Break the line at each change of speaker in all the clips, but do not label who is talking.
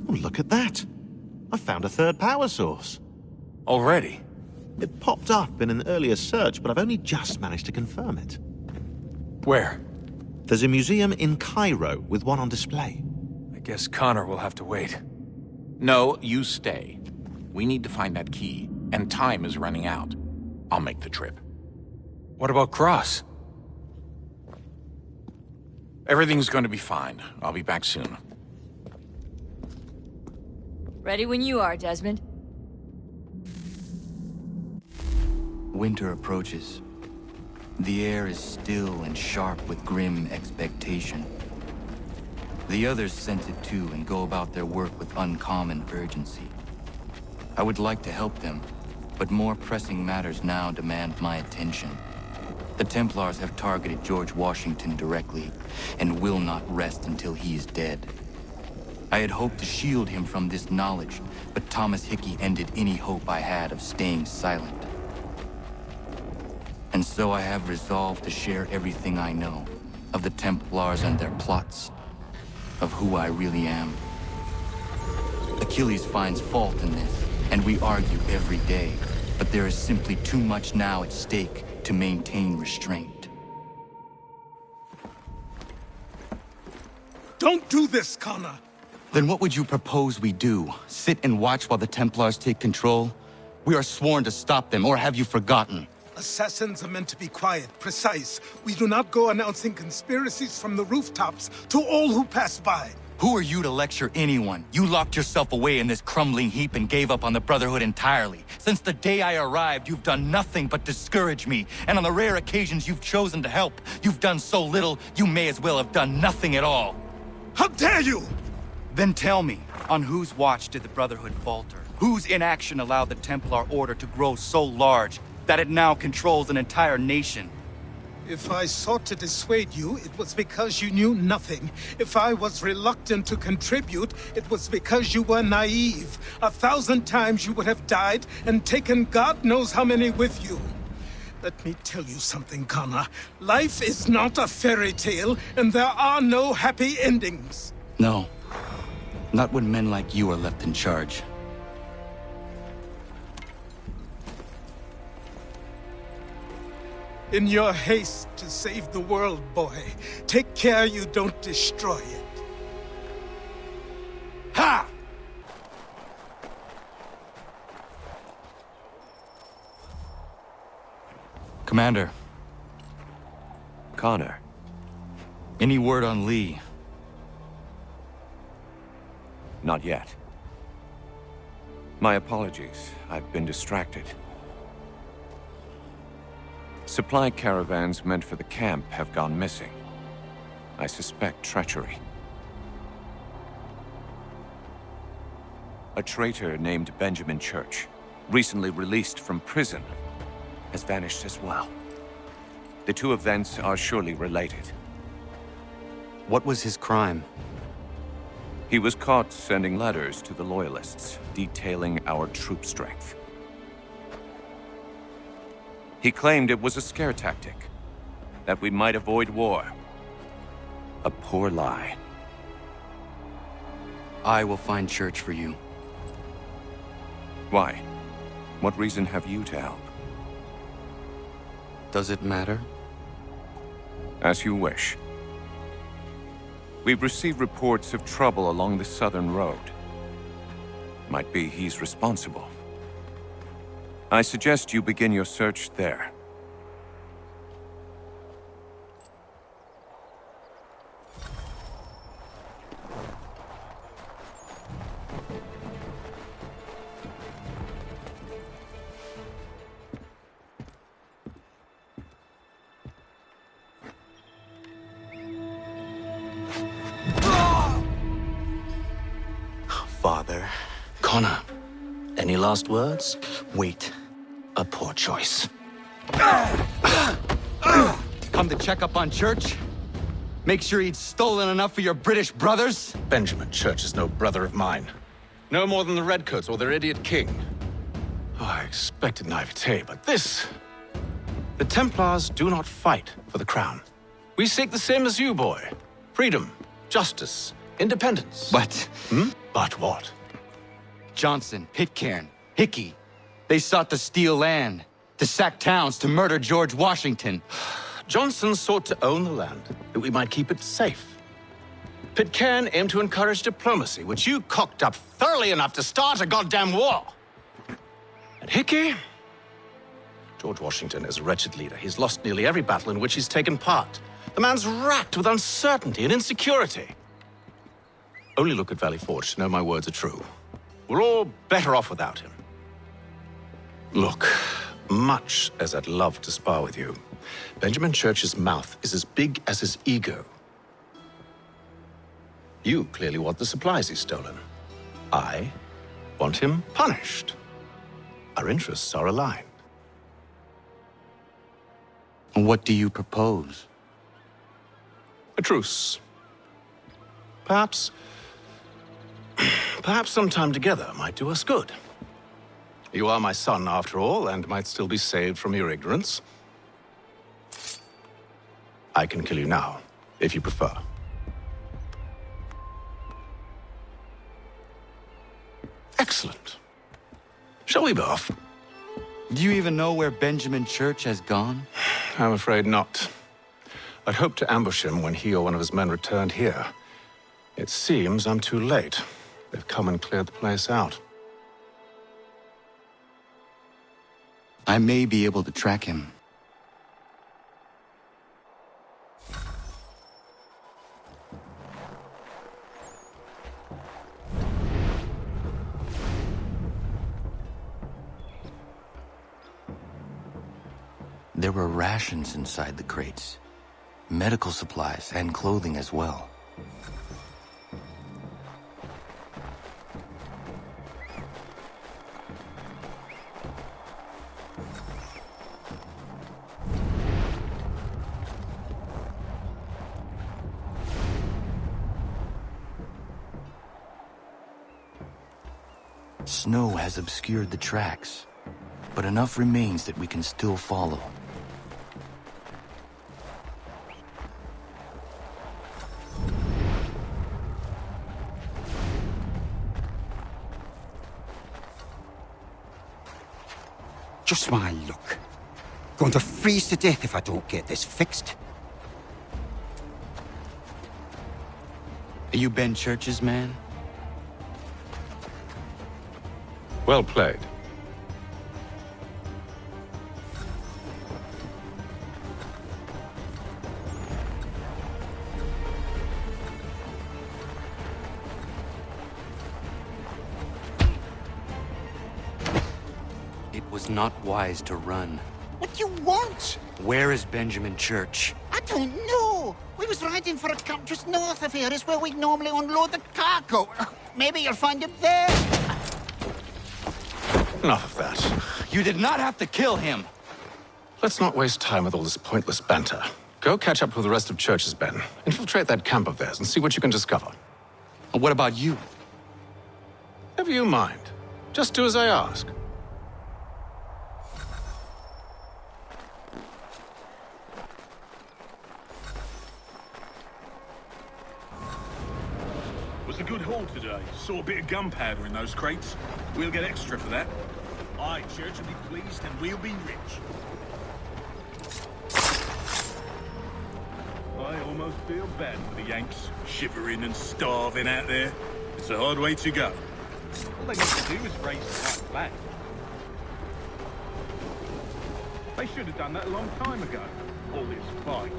Oh, look at that. I found a third power source.
Already?
It popped up in an earlier search, but I've only just managed to confirm it.
Where?
There's a museum in Cairo with one on display.
I guess Connor will have to wait.
No, you stay. We need to find that key, and time is running out. I'll make the trip.
What about Cross?
Everything's going to be fine. I'll be back soon.
Ready when you are, Desmond.
Winter approaches. The air is still and sharp with grim expectation. The others sense it too and go about their work with uncommon urgency. I would like to help them, but more pressing matters now demand my attention. The Templars have targeted George Washington directly, and will not rest until he is dead. I had hoped to shield him from this knowledge, but Thomas Hickey ended any hope I had of staying silent. And so I have resolved to share everything I know of the Templars and their plots, of who I really am. Achilles finds fault in this, and we argue every day, but there is simply too much now at stake to maintain restraint.
Don't do this, Connor!
Then what would you propose we do? Sit and watch while the Templars take control? We are sworn to stop them, or have you forgotten?
Assassins are meant to be quiet, precise. We do not go announcing conspiracies from the rooftops to all who pass by.
Who are you to lecture anyone? You locked yourself away in this crumbling heap and gave up on the Brotherhood entirely. Since the day I arrived, you've done nothing but discourage me. And on the rare occasions you've chosen to help, you've done so little, you may as well have done nothing at all.
How dare you!
Then tell me, on whose watch did the Brotherhood falter? Whose inaction allowed the Templar Order to grow so large that it now controls an entire nation?
If I sought to dissuade you, it was because you knew nothing. If I was reluctant to contribute, it was because you were naive. 1,000 times you would have died and taken God knows how many with you. Let me tell you something, Connor. Life is not a fairy tale, and there are no happy endings.
No. Not when men like you are left in charge.
In your haste to save the world, boy, take care you don't destroy it. Ha!
Commander,
Connor.
any word on Lee?
Not yet. My apologies. I've been distracted. Supply caravans meant for the camp have gone missing. I suspect treachery. A traitor named Benjamin Church, recently released from prison, has vanished as well. The two events are surely related.
What was his crime?
He was caught sending letters to the Loyalists, detailing our troop strength. He claimed it was a scare tactic, that we might avoid war. A poor lie.
I will find Church for you.
Why? What reason have you to help?
Does it matter?
As you wish. We've received reports of trouble along the southern road. Might be he's responsible. I suggest you begin your search there.
Father.
Connor,
Any last words? Wait. A poor choice.
come to check up on Church? Make sure he'd stolen enough for your British brothers?
Benjamin Church is no brother of mine. No more than the Redcoats or their idiot king. Oh, I expected naivete, but this... The Templars do not fight for the crown. We seek the same as you, boy. Freedom, justice, Independence.
But
But what?
Johnson, Pitcairn, Hickey, they sought to steal land, to sack towns, to murder George Washington.
Johnson sought to own the land, that we might keep it safe. Pitcairn aimed to encourage diplomacy, which you cocked up thoroughly enough to start a goddamn war. And Hickey? George Washington is a wretched leader. He's lost nearly every battle in which he's taken part. The man's racked with uncertainty and insecurity. Only look at Valley Forge to know my words are true. We're all better off without him. Look, much as I'd love to spar with you, Benjamin Church's mouth is as big as his ego. You clearly want the supplies he's stolen. I want him punished. Our interests are aligned.
What do you propose?
A truce. Perhaps some time together might do us good. You are my son, after all, and might still be saved from your ignorance. I can kill you now, if you prefer. Excellent. Shall we be off?
Do you even know where Benjamin Church has gone?
I'm afraid not. I'd hoped to ambush him when he or one of his men returned here. It seems I'm too late. They've come and cleared the place out.
I may be able to track him. There were rations inside the crates, medical supplies and clothing as well. Snow has obscured the tracks, but enough remains that we can still follow.
Just my luck. Going to freeze to death if I don't get this fixed.
Are you Ben Church's man?
Well played.
It was not wise to run.
What do you want?
Where is Benjamin Church?
I don't know. We was riding for a camp just north of here. It's where we normally unload the cargo. Maybe you'll find him there.
Enough of that.
You did not have to kill him!
Let's not waste time with all this pointless banter. Go catch up with the rest of Church's men. Infiltrate that camp of theirs and see what you can discover.
What about you?
Never you mind. Just do as I ask.
Was a good haul today. Saw a bit of gunpowder in those crates. We'll get extra for that. Aye, Church will be pleased and we'll be rich. I almost feel bad for the Yanks, shivering and starving out there. It's a hard way to go. All they need to do is raise the white flag. They should have done that a long time ago. All this fight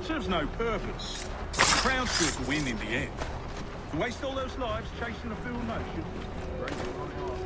serves no purpose. The Crown's sure to win in the end. To waste all those lives chasing a fool nation. Breaks my heart.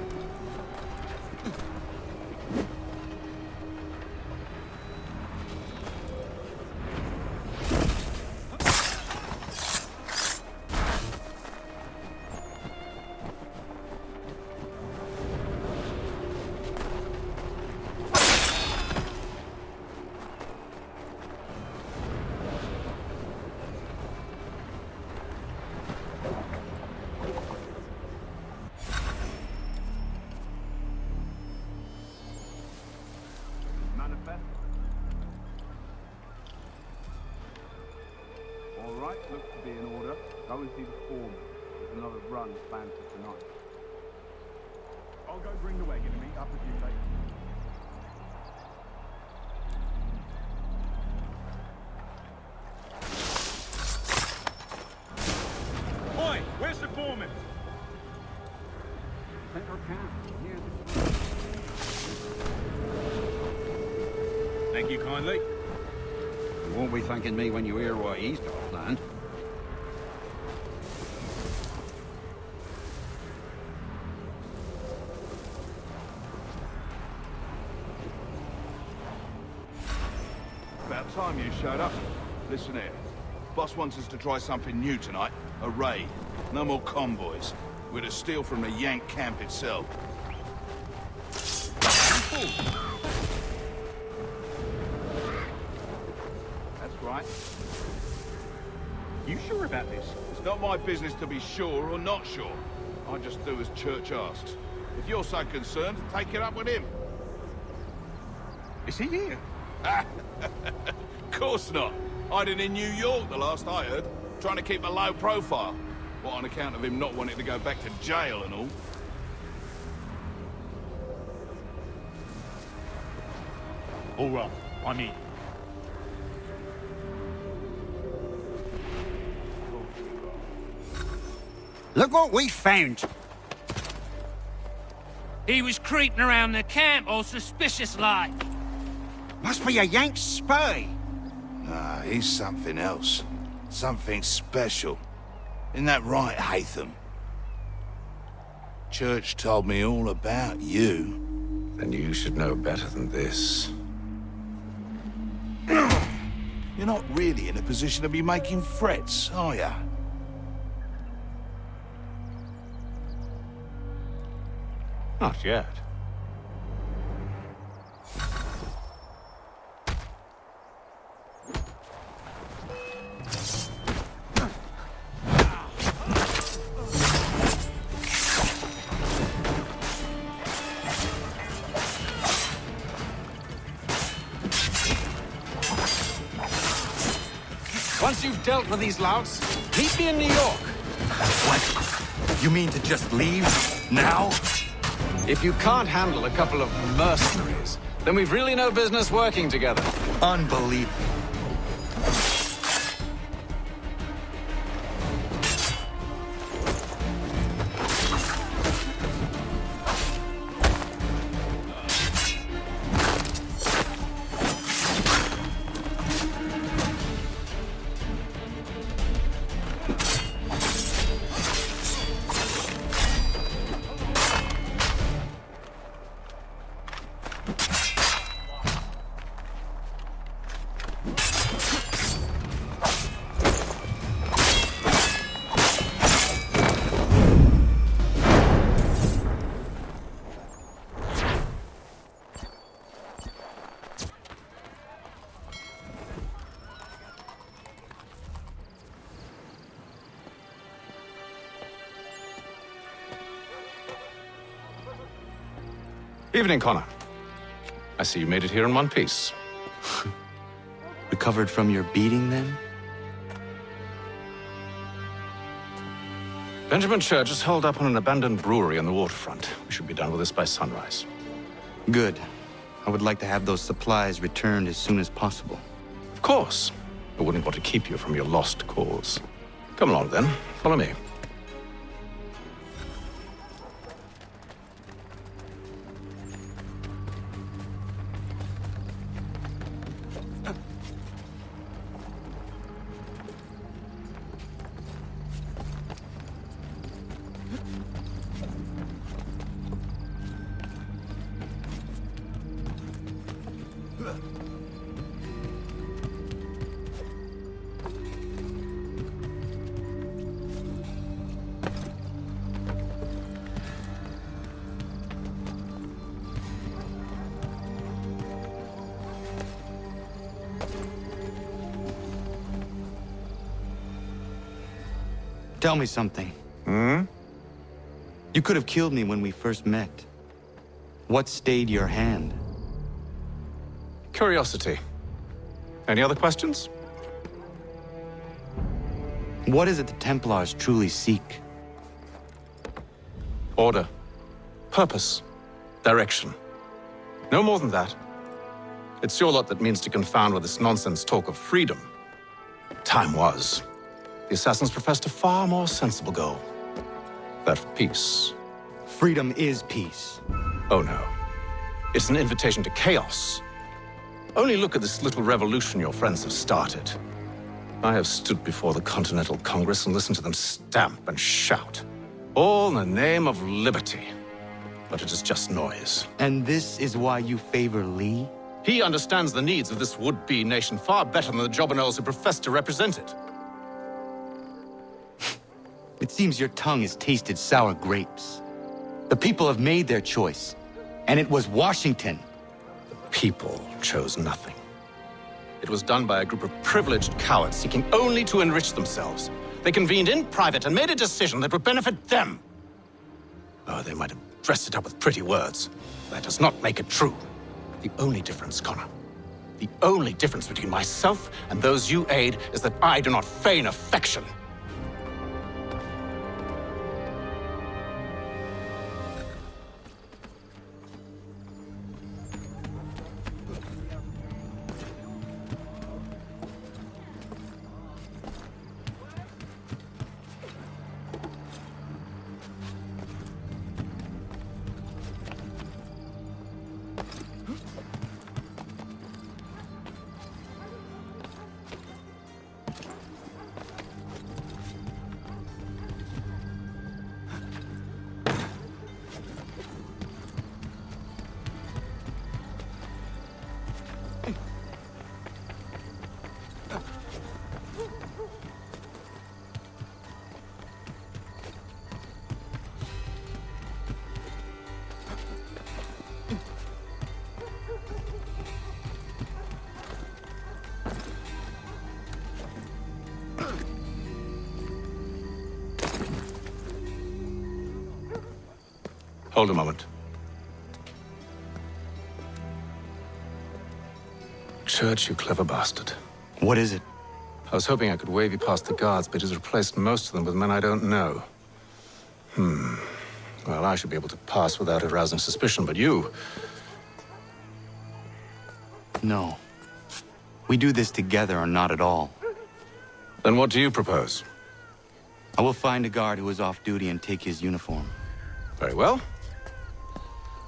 All right, looks to be in order. Go and see the foreman. There's another run planned for tonight. I'll go bring the wagon and meet up with you later. Oi! Where's the foreman? Central camp. Near the... Thank you kindly.
You won't be thanking me when you hear what he's got planned.
About time you showed up. Listen here. Boss wants us to try something new tonight. A raid. No more convoys. We're to steal from the Yank camp itself. That's right. You sure about this? It's not my business to be sure or not sure. I just do as Church asks. If you're so concerned, take it up with him. Is he here? Of course not. Hiding in New York, the last I heard. Trying to keep a low profile. What, on account of him not wanting to go back to jail and all?
All right, I'm in.
Look what we found.
He was creeping around the camp all suspicious-like.
Must be a Yank spy.
Nah, he's something else. Something special. Isn't that right, Hatham? Church told me all about you.
Then you should know better than this.
You're not really in a position to be making threats, are ya?
Not yet. Once you've dealt with these louts, meet me in New York.
What? You mean to just leave? Now?
If you can't handle a couple of mercenaries, then we've really no business working together.
Unbelievable.
Evening, Connor. I see you made it here in one piece.
Recovered from your beating, then?
Benjamin Church is holed up on an abandoned brewery on the waterfront. We should be done with this by sunrise.
Good. I would like to have those supplies returned as soon as possible.
Of course. I wouldn't want to keep you from your lost cause. Come along, then. Follow me.
Tell me something. You could have killed me when we first met. What stayed your hand?
Curiosity. Any other questions?
What is it the Templars truly seek?
Order. Purpose. Direction. No more than that. It's your lot that means to confound with this nonsense talk of freedom. Time was. The assassins professed a far more sensible goal. That of peace.
Freedom is peace.
Oh no. It's an invitation to chaos. Only look at this little revolution your friends have started. I have stood before the Continental Congress and listened to them stamp and shout. All in the name of liberty. But it is just noise.
And this is why you favor Lee?
He understands the needs of this would-be nation far better than the jobberknolls who profess to represent it.
It seems your tongue has tasted sour grapes. The people have made their choice, and it was Washington.
The people chose nothing. It was done by a group of privileged cowards seeking only to enrich themselves. They convened in private and made a decision that would benefit them. Oh, they might have dressed it up with pretty words. That does not make it true. The only difference, Connor, the only difference between myself and those you aid is that I do not feign affection. Hold a moment. Church, you clever bastard.
What is it?
I was hoping I could wave you past the guards, but he's replaced most of them with men I don't know. Well, I should be able to pass without arousing suspicion, but you...
No. We do this together or not at all.
Then what do you propose?
I will find a guard who is off duty and take his uniform.
Very well.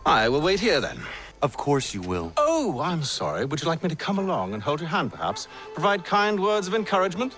I will wait here, then.
Of course you will.
Oh, I'm sorry. Would you like me to come along and hold your hand, perhaps? Provide kind words of encouragement?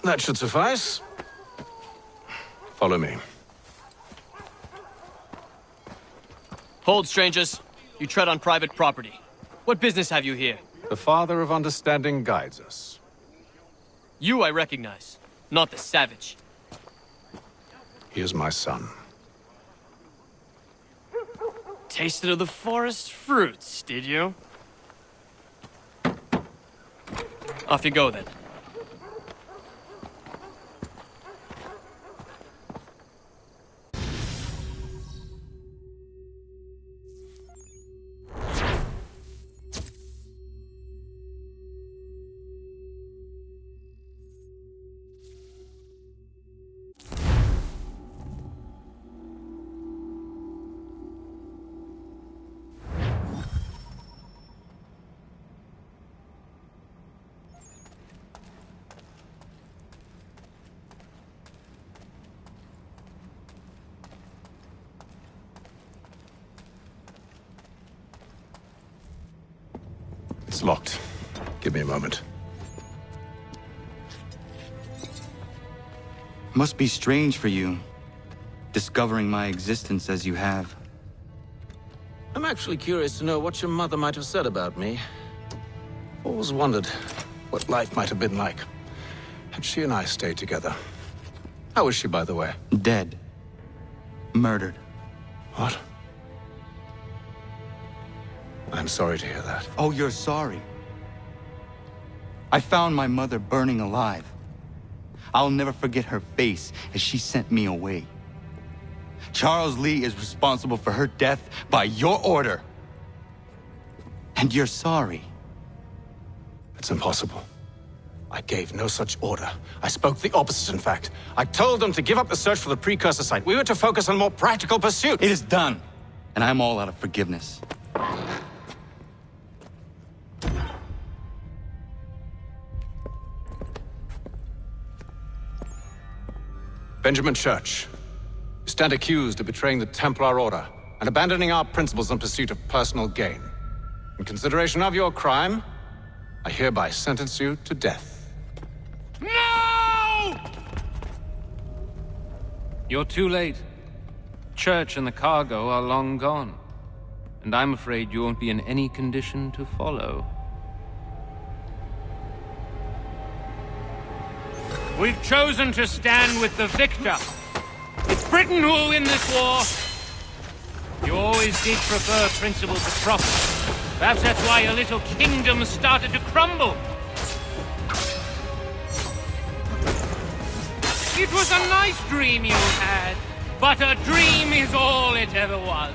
That should suffice. Follow me.
Hold, strangers. You tread on private property. What business have you here?
The Father of Understanding guides us.
You I recognize, not the savage.
He is my son.
Tasted of the forest fruits, did you? Off you go, then.
It's locked. Give me a moment.
Must be strange for you, discovering my existence as you have.
I'm actually curious to know what your mother might have said about me.
Always wondered what life might have been like had she and I stayed together. How is she, by the way?
Dead. Murdered.
What? I'm sorry to hear that.
Oh, you're sorry? I found my mother burning alive. I'll never forget her face as she sent me away. Charles Lee is responsible for her death by your order. And you're sorry.
It's impossible. I gave no such order. I spoke the opposite, in fact. I told them to give up the search for the precursor site. We were to focus on more practical pursuit.
It is done, and I'm all out of forgiveness.
Benjamin Church, you stand accused of betraying the Templar Order and abandoning our principles in pursuit of personal gain. In consideration of your crime, I hereby sentence you to death.
No! You're too late. Church and the cargo are long gone. And I'm afraid you won't be in any condition to follow. We've chosen to stand with the victor. It's Britain who will win this war. You always did prefer principle to profit. Perhaps that's why your little kingdom started to crumble. It was a nice dream you had, but a dream is all it ever was.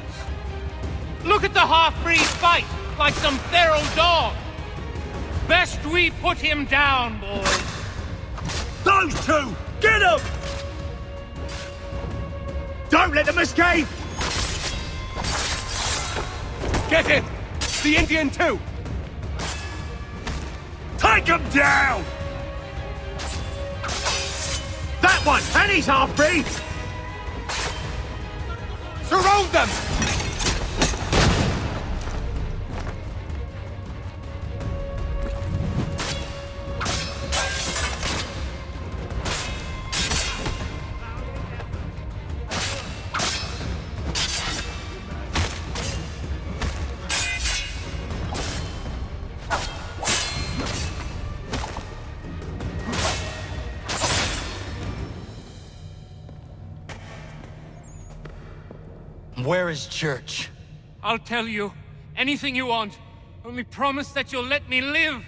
Look at the half-breed fight, like some feral dog. Best we put him down, boys.
Those two! Get them! Don't let them escape! Get him! The Indian too! Take him down! That one! And he's half-breed! Surround them!
Where is Church?
I'll tell you. Anything you want. Only promise that you'll let me live.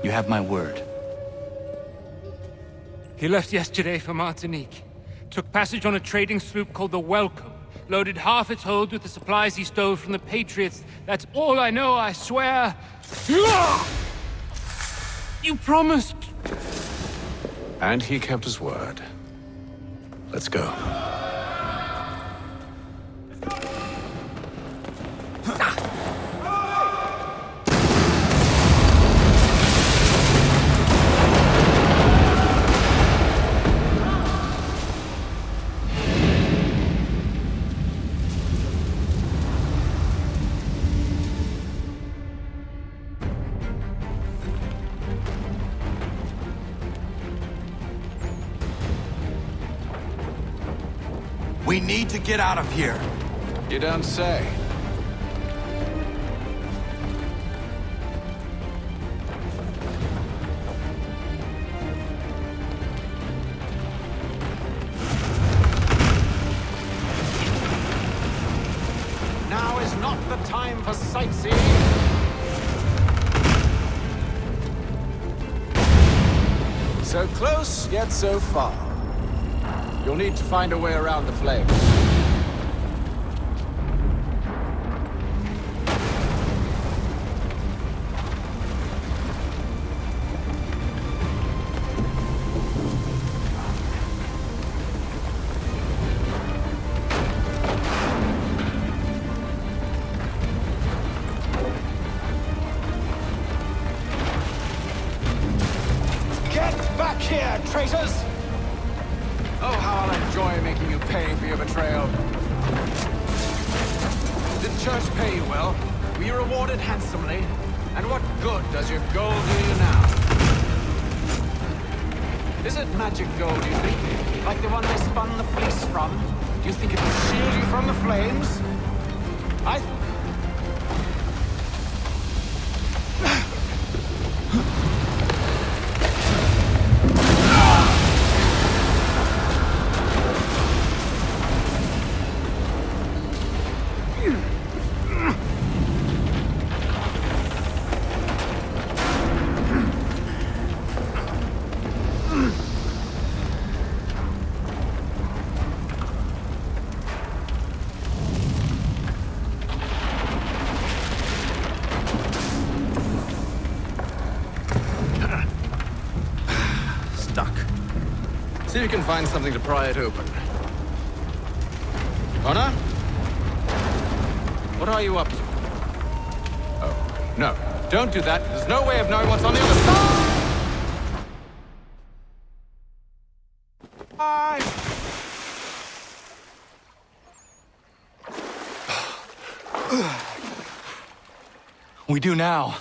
You have my word.
He left yesterday for Martinique. Took passage on a trading sloop called the Welcome. Loaded half its hold with the supplies he stole from the Patriots. That's all I know, I swear. You promised.
And he kept his word. Let's go.
We need to get out of here.
You don't say.
Now is not the time for sightseeing.
So close, yet so far. You'll need to find a way around the flames.
Get back here, traitors!
Oh, how I'll enjoy making you pay for your betrayal. Did church pay you well? Were you rewarded handsomely? And what good does your gold do you now? Is it magic gold, you think? Like the one they spun the fleece from? Do you think it will shield you from the flames?
See if you can find something to pry it open. Connor? What are you up to? Oh, no. Don't do that. There's no way of knowing what's on the other side!
We do now.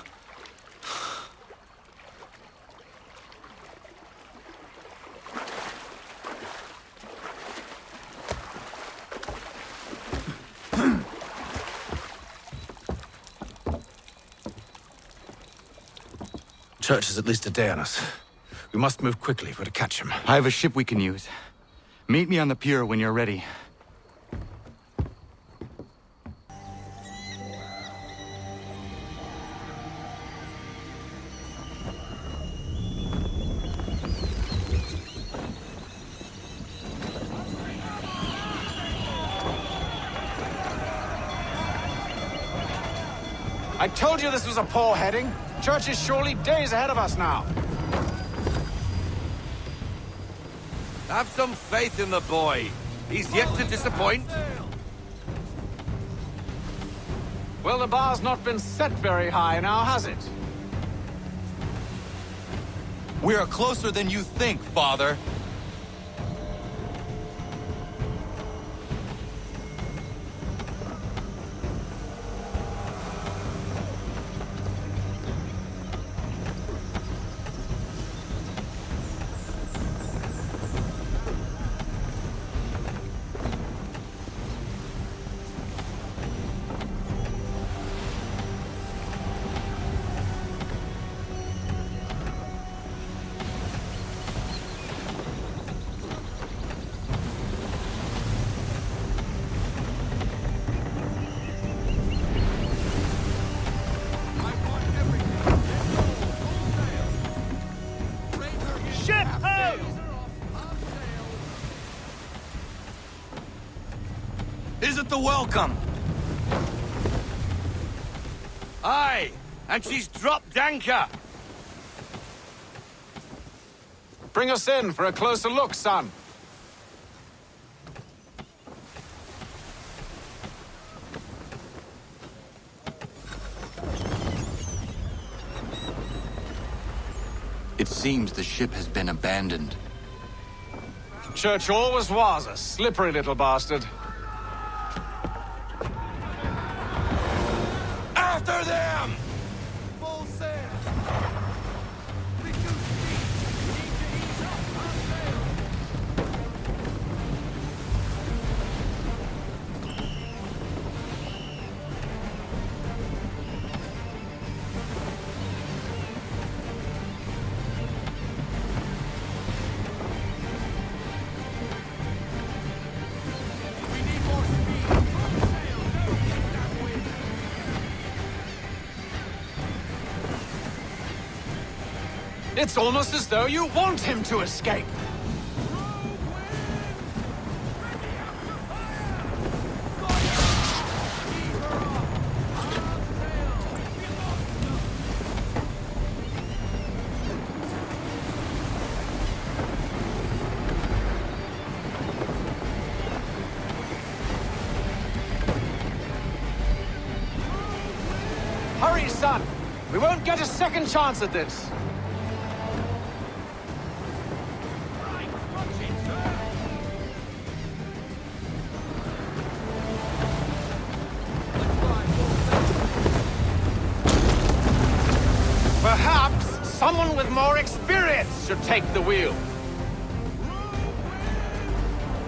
Church is at least a day on us. We must move quickly if we're to catch him.
I have a ship we can use. Meet me on the pier when you're ready.
I told you this was a poor heading. Church is surely days ahead of us now.
Have some faith in the boy. He's yet to disappoint.
Well, the bar's not been set very high now, has it?
We are closer than you think, Father.
Isn't the welcome? Aye, and she's dropped anchor.
Bring us in for a closer look, son.
It seems the ship has been abandoned.
Church always was a slippery little bastard.
After them! Full sail!
It's almost as though you want him to escape. Hurry, son! We won't get a second chance at this. someone with more experience should take the wheel.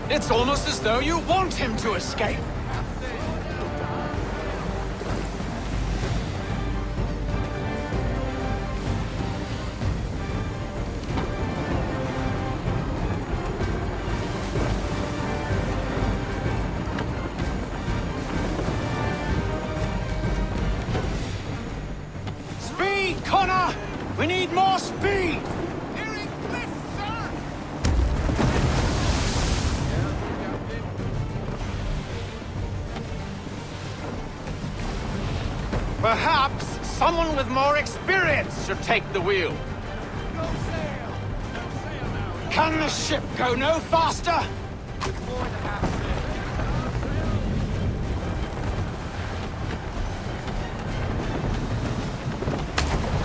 It's almost as though you want him to escape. Speed, Connor! We need more speed! Perhaps someone with more experience should take the wheel. Can the ship go no faster?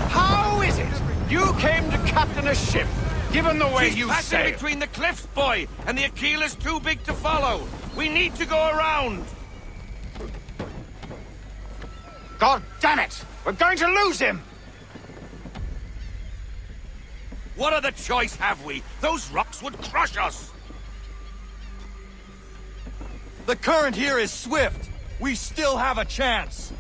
How is it you came to captain a ship, given the way
She's
you
passing
sail?
between the cliffs, boy, and the Aquila's too big to follow. We need to go around.
God damn it! We're going to lose him!
What other choice have we? Those rocks would crush us.
The current here is swift. We still have a chance.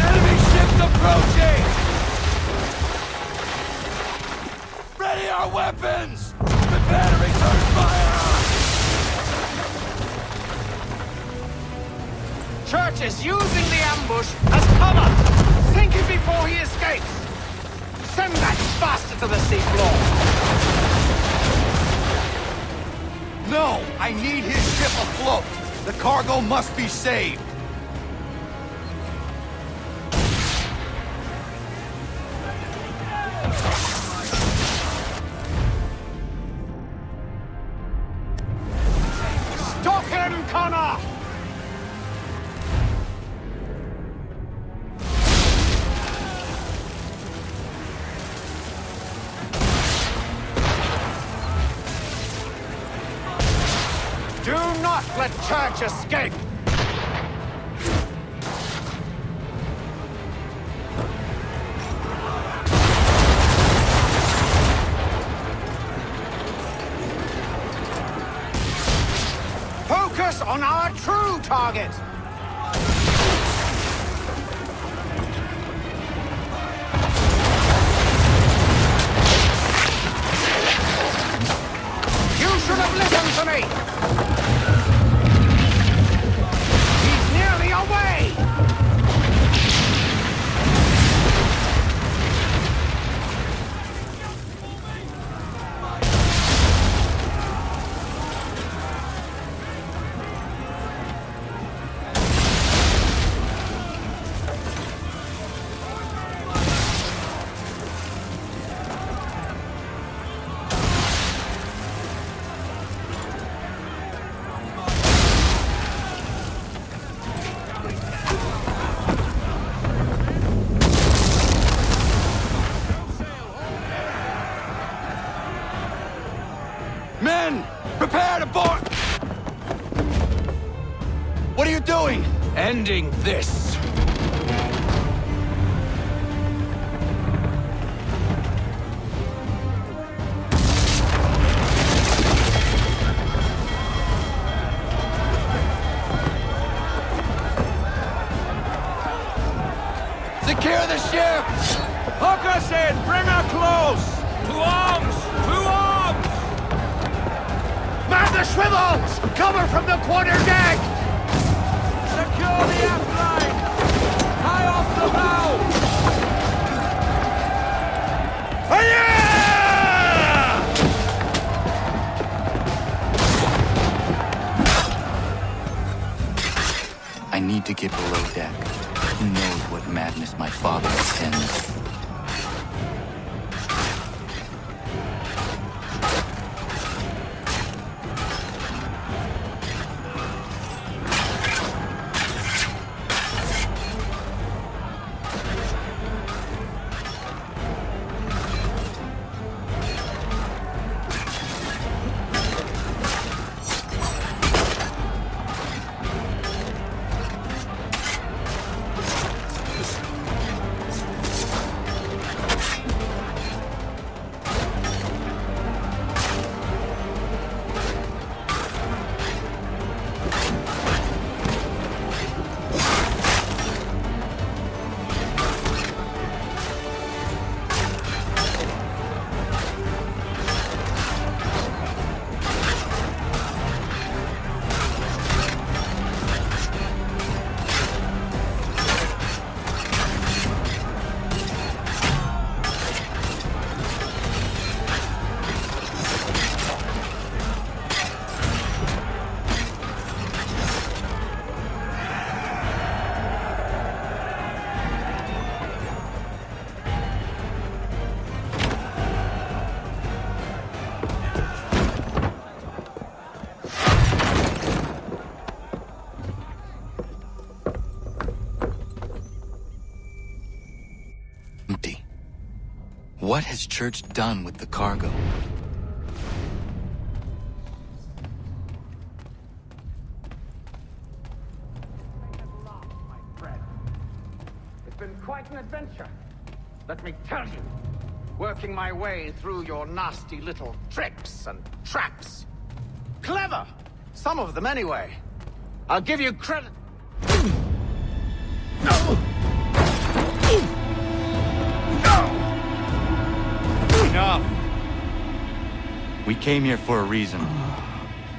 Enemy ships approaching! Ready our weapons! Prepare to return fire!
Church is using the ambush as cover! Sink him before he escapes! Send that bastard to the seafloor!
No! I need his ship afloat! The cargo must be saved!
Stop him, Connor! Do not let Church escape! Focus on our true target! You should have listened to me! He's nearly away!
Men! Prepare to board! What are you doing?
Ending this!
Secure the ship!
Hook us in! Bring her close! To arms! To arms!
Man the swivels! Cover from the quarter deck!
Secure the aft line! High off the bow!
I need to get below deck. Who knows what madness my father intends? What has Church done with the cargo?
It's been quite an adventure. Let me tell you. Working my way through your nasty little tricks and traps. Clever! Some of them anyway. I'll give you credit.
Enough!
We came here for a reason.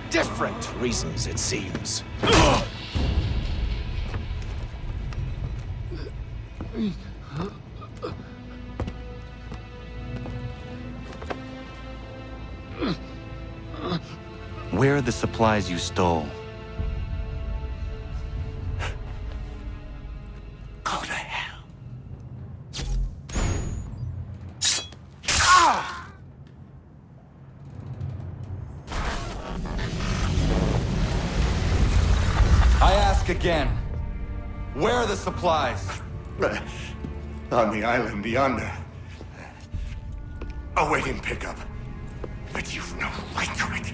Different reasons, it seems.
Where are the supplies you stole?
Go to hell.
I ask again. Where are the supplies?
On the island yonder. Awaiting pickup. But you've no right to it.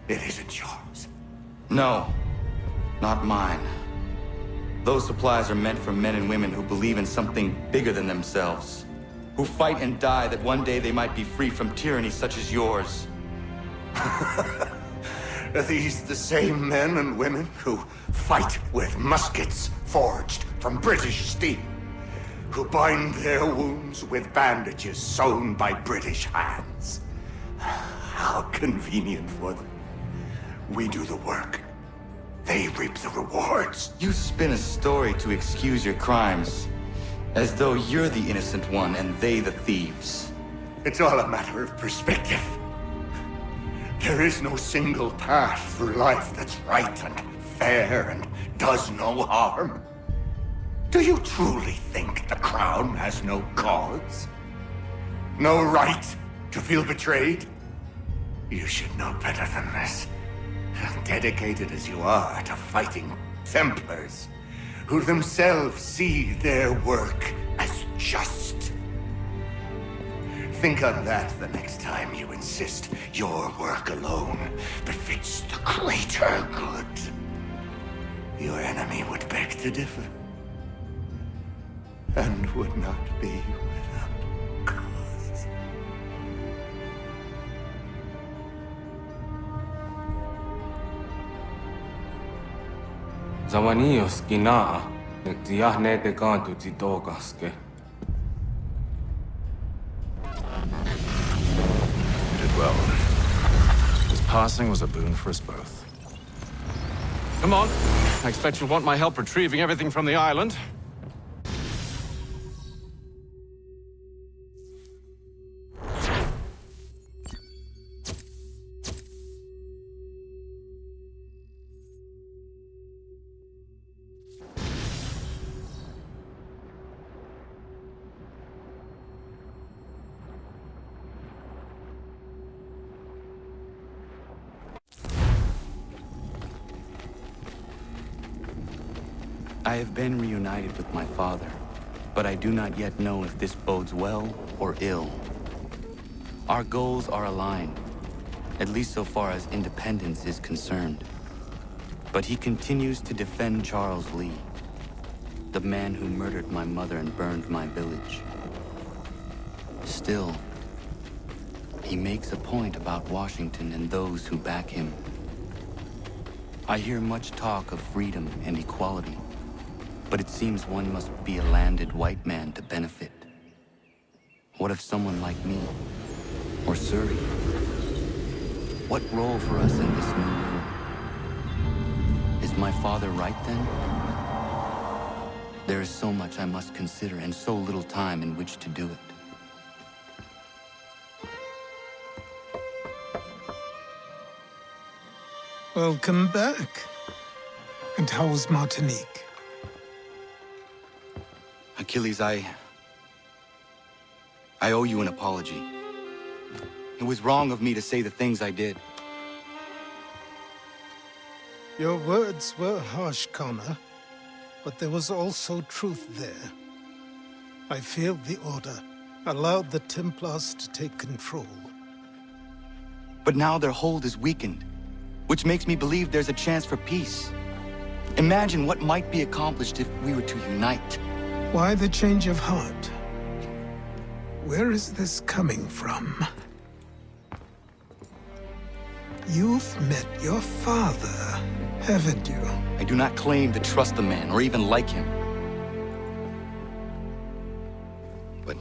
It isn't yours.
No, not mine. Those supplies are meant for men and women who believe in something bigger than themselves. Who fight and die that one day they might be free from tyranny such as yours.
Are these the same men and women who fight with muskets forged from British steel? Who bind their wounds with bandages sewn by British hands? How convenient for them. We do the work. They reap the rewards.
You spin a story to excuse your crimes, as though you're the innocent one and they the thieves.
It's all a matter of perspective. There is no single path through life that's right and fair and does no harm. Do you truly think the Crown has no cause? No right to feel betrayed? You should know better than this. Dedicated as you are to fighting Templars, who themselves see their work as just. Think on that the next time you insist your work alone befits the greater good. Your enemy would beg to differ, and would not be without cause.
Zawanios kinaa, nektiahne te kantu titokaske.
You did well. His passing was a boon for us both.
Come on. I expect you'll want my help retrieving everything from the island.
I have been reunited with my father, but I do not yet know if this bodes well or ill. Our goals are aligned, at least so far as independence is concerned. But he continues to defend Charles Lee, the man who murdered my mother and burned my village. Still, he makes a point about Washington and those who back him. I hear much talk of freedom and equality, but it seems one must be a landed white man to benefit. What if someone like me, or Surrey? What role for us in this new world? Is my father right then? There is so much I must consider and so little time in which to do it.
Welcome back. And how was Martinique?
Achilles, I owe you an apology. It was wrong of me to say the things I did.
Your words were harsh, Connor, but there was also truth there. I failed the Order, allowed the Templars to take control.
But now their hold is weakened, which makes me believe there's a chance for peace. Imagine what might be accomplished if we were to unite.
Why the change of heart? Where is this coming from? You've met your father, haven't you?
I do not claim to trust the man or even like him. But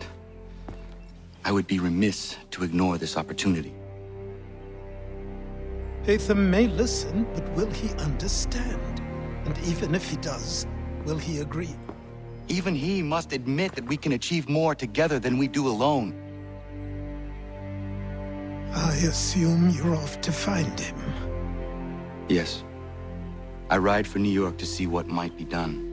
I would be remiss to ignore this opportunity.
Hatham may listen, but will he understand? And even if he does, will he agree?
Even he must admit that we can achieve more together than we do alone.
I assume you're off to find him.
Yes. I ride for New York to see what might be done.